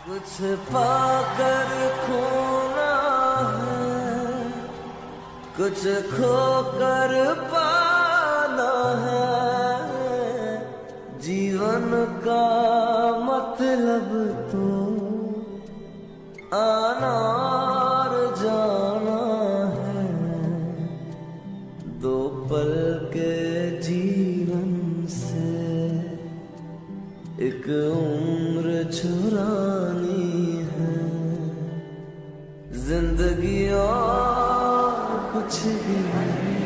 कुछ पाकर खोना है, कुछ खोकर पाना है। जीवन का मतलब तो आना और जाना है। दो पल के जीवन से एक उम्र चुरानी है। जिंदगी और कुछ भी नहीं।